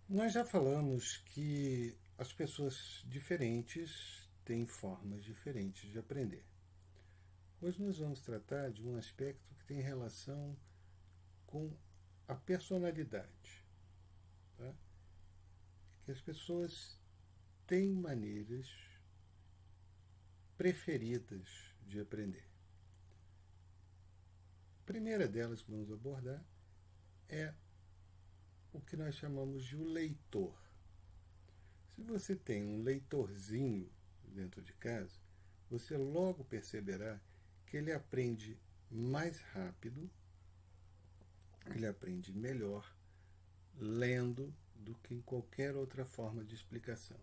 Nós já falamos que as pessoas diferentes têm formas diferentes de aprender. Hoje nós vamos tratar de um aspecto que tem relação com a personalidade. Tá? Que as pessoas têm maneiras preferidas de aprender. A primeira delas que vamos abordar é o que nós chamamos de o leitor. Se você tem um leitorzinho dentro de casa, você logo perceberá que ele aprende mais rápido, ele aprende melhor lendo do que em qualquer outra forma de explicação.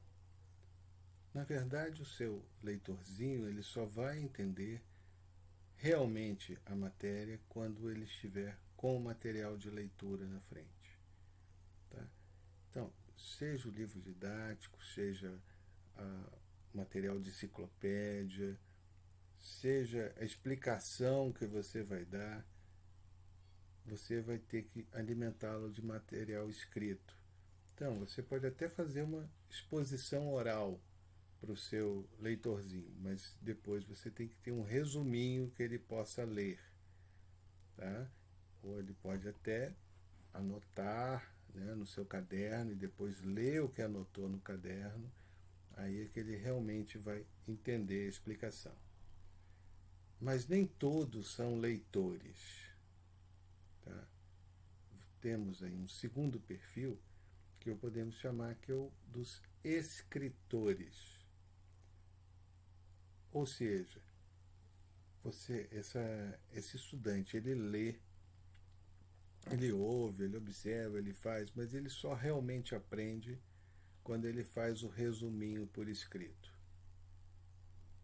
Na verdade, o seu leitorzinho ele só vai entender realmente a matéria quando ele estiver com o material de leitura na frente. Tá? Então, seja o livro didático, seja material de enciclopédia, seja a explicação que você vai dar, você vai ter que alimentá-lo de material escrito. Então, você pode até fazer uma exposição oral para o seu leitorzinho, mas depois você tem que ter um resuminho que ele possa ler. Tá? Ou ele pode até anotar, né, no seu caderno e depois ler o que anotou no caderno. Aí é que ele realmente vai entender a explicação. Mas nem todos são leitores. Tá? Temos aí um segundo perfil que podemos chamar que é o dos escritores. Ou seja, esse estudante ele lê, ele ouve, ele observa, ele faz, mas ele só realmente aprende quando ele faz o resuminho por escrito.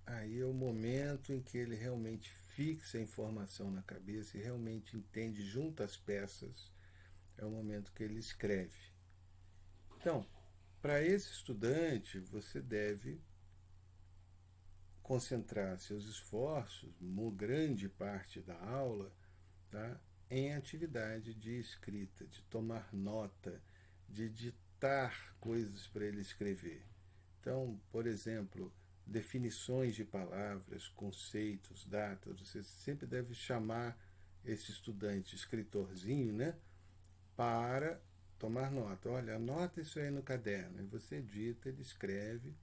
Aí é o momento em que ele realmente fixa a informação na cabeça e realmente entende, junta as peças, é o momento que ele escreve. Então, para esse estudante, você deve concentrar seus esforços, uma grande parte da aula, tá, em atividade de escrita, de tomar nota, de ditar coisas para ele escrever. Então, por exemplo, definições de palavras, conceitos, datas, você sempre deve chamar esse estudante escritorzinho, né, para tomar nota. Olha, anota isso aí no caderno. E você edita, ele escreve,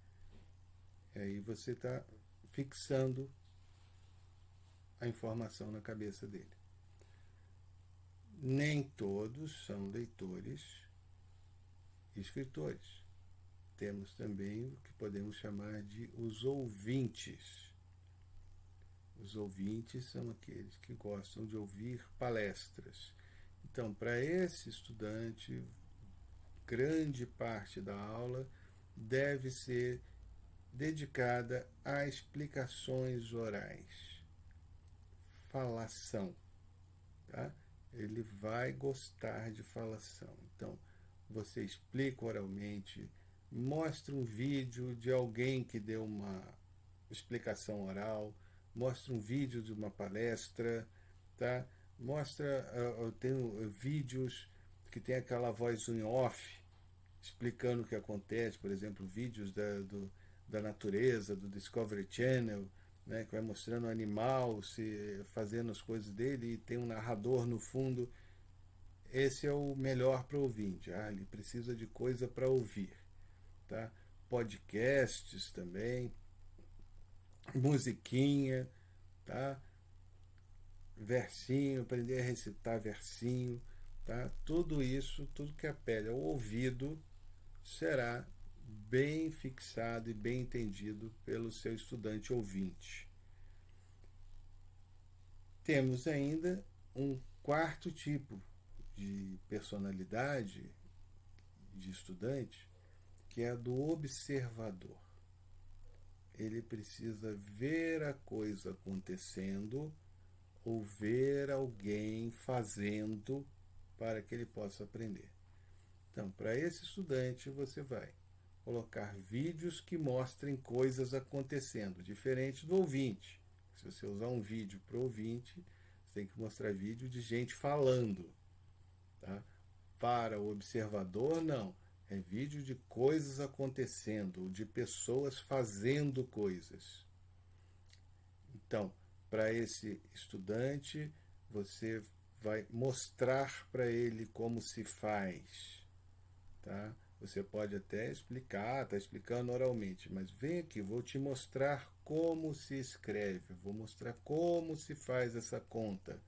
e aí você está fixando a informação na cabeça dele. Nem todos são leitores e escritores. Temos também o que podemos chamar de os ouvintes. Os ouvintes são aqueles que gostam de ouvir palestras. Então, para esse estudante, grande parte da aula deve ser dedicada a explicações orais, falação. Tá? Ele vai gostar de falação. Então, você explica oralmente, mostra um vídeo de alguém que deu uma explicação oral, mostra um vídeo de uma palestra, tá? Mostra, eu tenho vídeos que tem aquela voz em off, explicando o que acontece, por exemplo, vídeos da natureza, do Discovery Channel, né, que vai mostrando o animal se fazendo as coisas dele e tem um narrador no fundo. Esse é o melhor para o ouvinte. Ele precisa de coisa para ouvir. Tá? Podcasts também, musiquinha, tá? Versinho, aprender a recitar versinho, tá? Tudo isso, tudo que apela ao ouvido, será bem fixado e bem entendido pelo seu estudante ouvinte. Temos ainda um quarto tipo de personalidade de estudante, que é a do observador. Ele precisa ver a coisa acontecendo ou ver alguém fazendo para que ele possa aprender. Então, para esse estudante, você vai colocar vídeos que mostrem coisas acontecendo, diferente do ouvinte. Se você usar um vídeo para o ouvinte, você tem que mostrar vídeo de gente falando. Tá? Para o observador, não. é vídeo de coisas acontecendo, de pessoas fazendo coisas. Então, para esse estudante, você vai mostrar para ele como se faz, tá? Você pode até explicar, está explicando oralmente, mas vem aqui, vou te mostrar como se escreve, vou mostrar como se faz essa conta.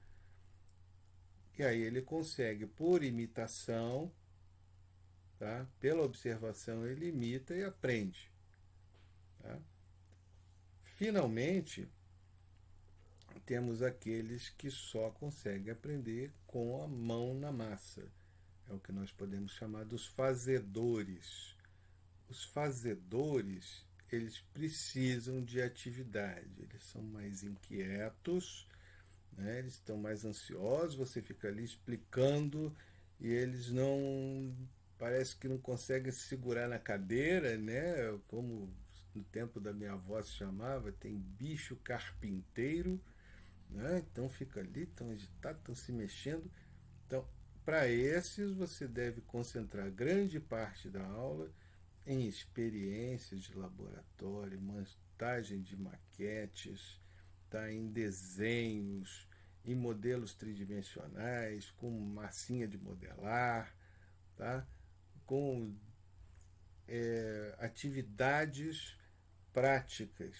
E aí ele consegue, por imitação, tá? Pela observação, ele imita e aprende. Tá? Finalmente, temos aqueles que só conseguem aprender com a mão na massa. É o que nós podemos chamar dos fazedores. Os fazedores, eles precisam de atividade, eles são mais inquietos, né? Eles estão mais ansiosos, você fica ali explicando e eles não, parece que não conseguem se segurar na cadeira, né? Como no tempo da minha avó se chamava, tem bicho carpinteiro, né? Então fica ali, estão agitados, estão se mexendo. Então, para esses, você deve concentrar grande parte da aula em experiências de laboratório, montagem de maquetes, tá? Em desenhos, em modelos tridimensionais, com massinha de modelar, tá? Com atividades práticas.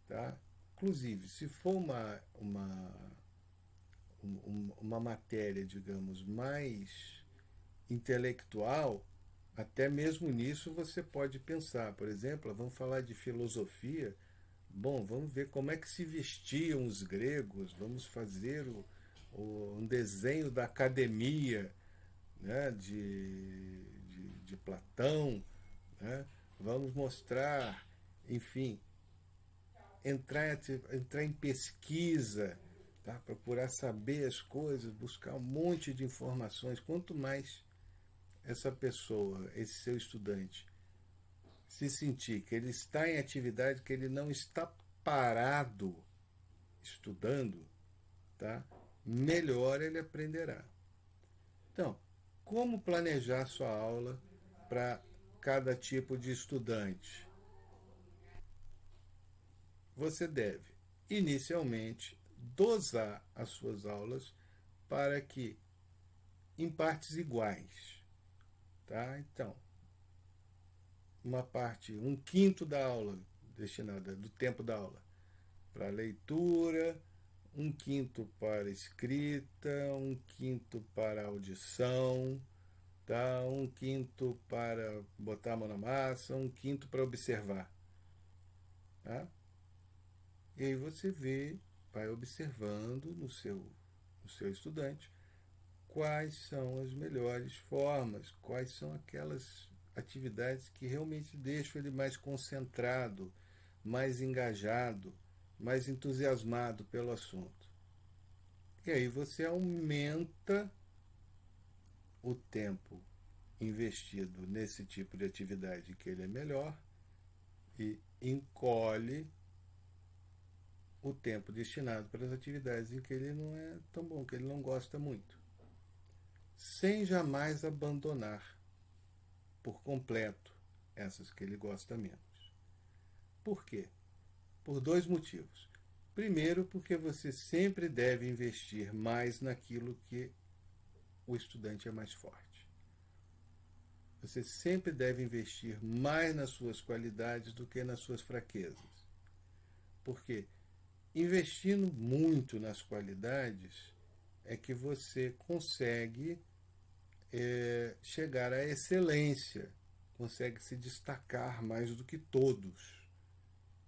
Tá? Inclusive, se for uma matéria, digamos, mais intelectual, até mesmo nisso você pode pensar. Por exemplo, vamos falar de filosofia. Bom, vamos ver como é que se vestiam os gregos, vamos fazer um desenho da academia, né, de Platão, né? Vamos mostrar, enfim, entrar em pesquisa, tá? Procurar saber as coisas, buscar um monte de informações. Quanto mais essa pessoa, esse seu estudante, se sentir que ele está em atividade, que ele não está parado estudando, tá? Melhor ele aprenderá. Então, como planejar sua aula para cada tipo de estudante? Você deve, inicialmente, dosar as suas aulas para que em partes iguais, tá? Então, uma parte, um quinto da aula destinada do tempo da aula para leitura, um quinto para escrita, um quinto para audição, tá? Um quinto para botar a mão na massa, um quinto para observar, tá? E aí você vai observando no seu estudante quais são as melhores formas, quais são aquelas atividades que realmente deixam ele mais concentrado, mais engajado, mais entusiasmado pelo assunto. E aí você aumenta o tempo investido nesse tipo de atividade que ele é melhor e encolhe o tempo destinado para as atividades em que ele não é tão bom, que ele não gosta muito, sem jamais abandonar por completo essas que ele gosta menos. Por quê? Por dois motivos. Primeiro, porque você sempre deve investir mais naquilo que o estudante é mais forte. Você sempre deve investir mais nas suas qualidades do que nas suas fraquezas. Porque investindo muito nas qualidades é que você consegue chegar à excelência, consegue se destacar mais do que todos.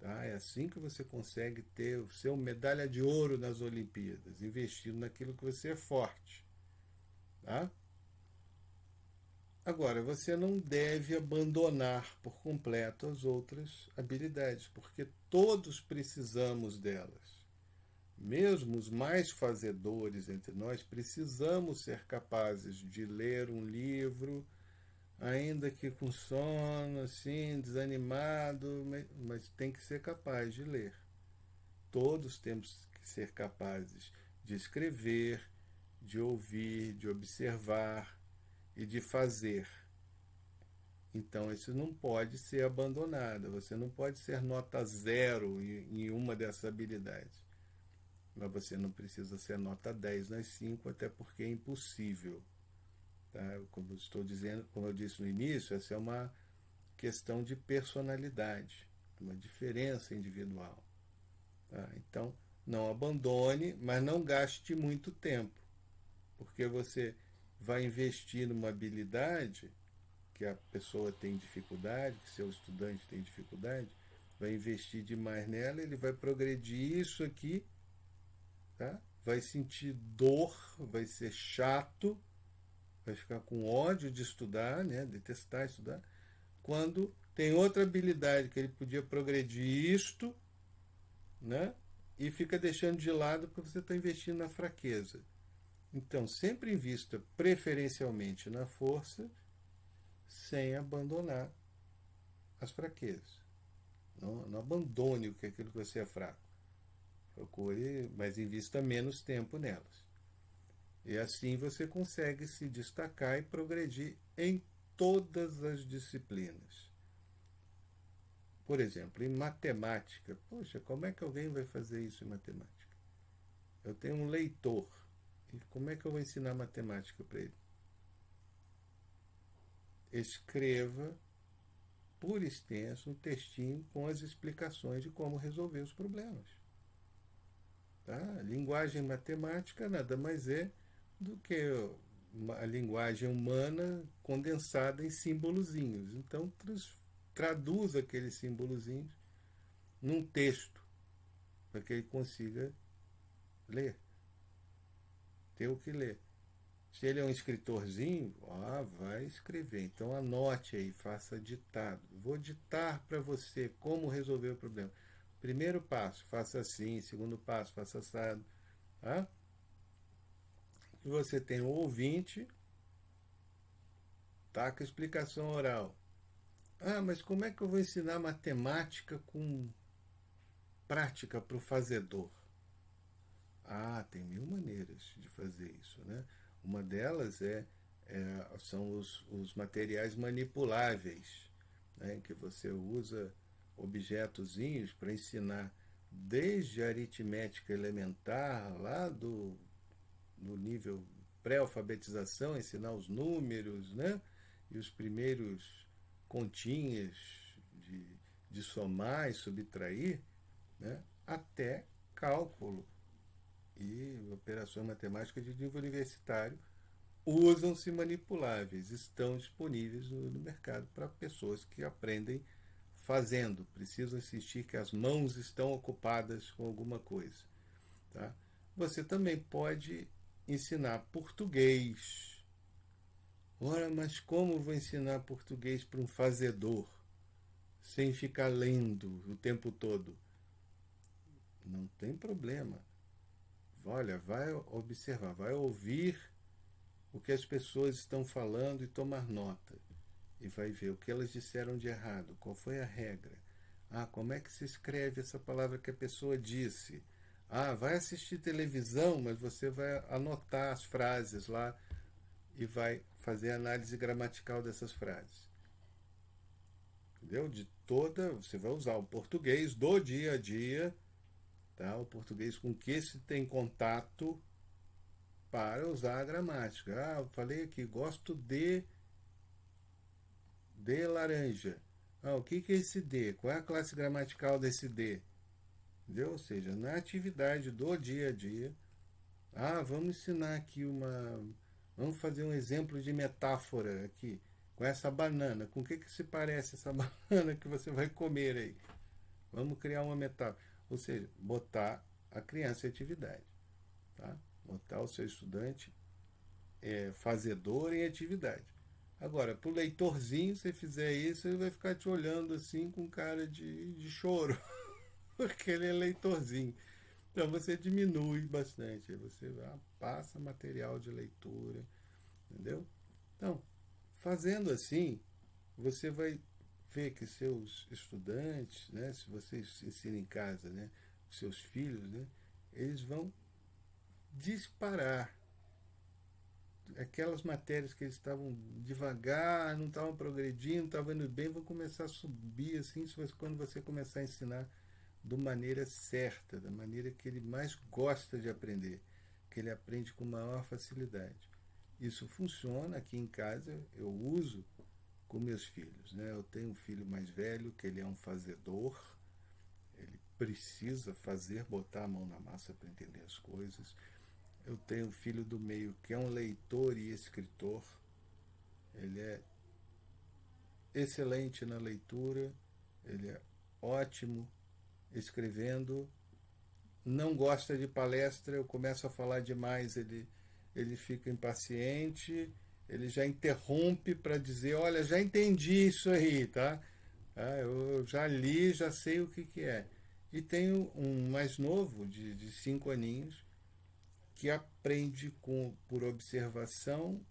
Tá? É assim que você consegue ter o seu medalha de ouro nas Olimpíadas, investindo naquilo que você é forte. Tá? Agora, você não deve abandonar por completo as outras habilidades, porque todos precisamos delas. Mesmo os mais fazedores entre nós, precisamos ser capazes de ler um livro, ainda que com sono, assim, desanimado, mas tem que ser capaz de ler. Todos temos que ser capazes de escrever, de ouvir, de observar e de fazer. Então, isso não pode ser abandonado. Você não pode ser nota zero em uma dessas habilidades. Mas você não precisa ser nota 10 nas 5, até porque é impossível. Tá? Como eu estou dizendo, como eu disse no início, essa é uma questão de personalidade, uma diferença individual. Tá? Então, não abandone, mas não gaste muito tempo, porque você vai investir numa habilidade que a pessoa tem dificuldade, que seu estudante tem dificuldade, vai investir demais nela, ele vai progredir isso aqui, tá? Vai sentir dor, vai ser chato, vai ficar com ódio de estudar, né? Detestar estudar, quando tem outra habilidade que ele podia progredir isto, né? E fica deixando de lado porque você está investindo na fraqueza. Então, sempre invista preferencialmente na força, sem abandonar as fraquezas. Não abandone o que é aquilo que você é fraco. Procure, mas invista menos tempo nelas. E assim você consegue se destacar e progredir em todas as disciplinas. Por exemplo, em matemática. Poxa, como é que alguém vai fazer isso em matemática? Eu tenho um leitor. E como é que eu vou ensinar matemática para ele? Escreva por extenso um textinho com as explicações de como resolver os problemas. Tá? A linguagem matemática nada mais é do que a linguagem humana condensada em simbolozinhos. Então, traduz aqueles simbolozinhos num texto para que ele consiga ler, ter o que ler. Se ele é um escritorzinho, vai escrever. Então anote aí, faça ditado. Vou ditar para você como resolver o problema. Primeiro passo, faça assim. Segundo passo, faça assado. Tá? E você tem o ouvinte, tá com a explicação oral. Mas como é que eu vou ensinar matemática com prática para o fazedor? Tem mil maneiras de fazer isso, né? Uma delas são os materiais manipuláveis, né? Que você usa objetozinhos para ensinar desde a aritmética elementar, lá no nível pré-alfabetização, ensinar os números, né? E os primeiros continhas de, de somar e subtrair, né? Até cálculo e operações matemáticas de nível universitário usam-se manipuláveis, estão disponíveis no mercado para pessoas que aprendem fazendo, precisam insistir que as mãos estão ocupadas com alguma coisa. Tá? Você também pode ensinar português. Ora, mas como vou ensinar português para um fazedor, sem ficar lendo o tempo todo? Não tem problema. Olha, vai observar, vai ouvir o que as pessoas estão falando e tomar nota. E vai ver o que elas disseram de errado, qual foi a regra. Como é que se escreve essa palavra que a pessoa disse? Vai assistir televisão, mas você vai anotar as frases lá e vai fazer a análise gramatical dessas frases. Entendeu? Você vai usar o português do dia a dia, tá? O português com que se tem contato para usar a gramática. Eu falei aqui, gosto de laranja. O que é esse D? Qual é a classe gramatical desse D? Entendeu? Ou seja, na atividade do dia a dia, vamos ensinar aqui vamos fazer um exemplo de metáfora aqui, com essa banana. Com o que se parece essa banana que você vai comer aí? Vamos criar uma metáfora. Ou seja, botar a criança em atividade. Tá? Botar o seu estudante fazedor em atividade. Agora, para o leitorzinho, se fizer isso, ele vai ficar te olhando assim com cara de choro, porque ele é leitorzinho. Então você diminui bastante, aí você passa material de leitura, entendeu? Então, fazendo assim, você vai ver que seus estudantes, né, se vocês ensinam em casa, né, seus filhos, né, eles vão disparar aquelas matérias que eles estavam devagar, não estavam progredindo, não estavam indo bem, vão começar a subir assim, quando você começar a ensinar da maneira certa, da maneira que ele mais gosta de aprender, que ele aprende com maior facilidade. Isso funciona aqui em casa, eu uso com meus filhos. Né? Eu tenho um filho mais velho, que ele é um fazedor, ele precisa fazer, botar a mão na massa para entender as coisas. Eu tenho um filho do meio, que é um leitor e escritor, ele é excelente na leitura, ele é ótimo escrevendo, não gosta de palestra, eu começo a falar demais, ele fica impaciente, ele já interrompe para dizer, olha, já entendi isso aí, tá? Eu já li, já sei o que é. E tenho um mais novo, de 5 aninhos, que aprende por observação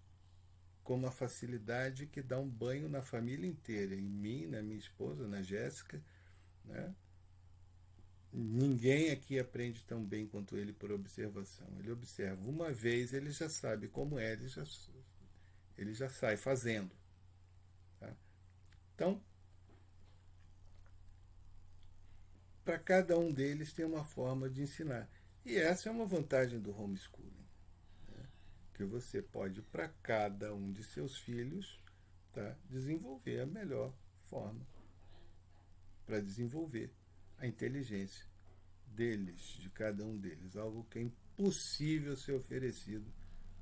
com uma facilidade que dá um banho na família inteira, em mim, na minha esposa, na Jéssica, né? Ninguém aqui aprende tão bem quanto ele por observação. Ele observa uma vez, ele já sabe como é, ele já sai fazendo. Tá? Então, para cada um deles tem uma forma de ensinar. E essa é uma vantagem do homeschooling. Né? Que você pode, para cada um de seus filhos, tá, desenvolver a melhor forma para desenvolver a inteligência deles, de cada um deles, algo que é impossível ser oferecido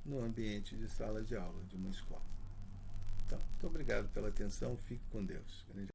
no ambiente de sala de aula de uma escola. Então, muito obrigado pela atenção, fique com Deus. Grande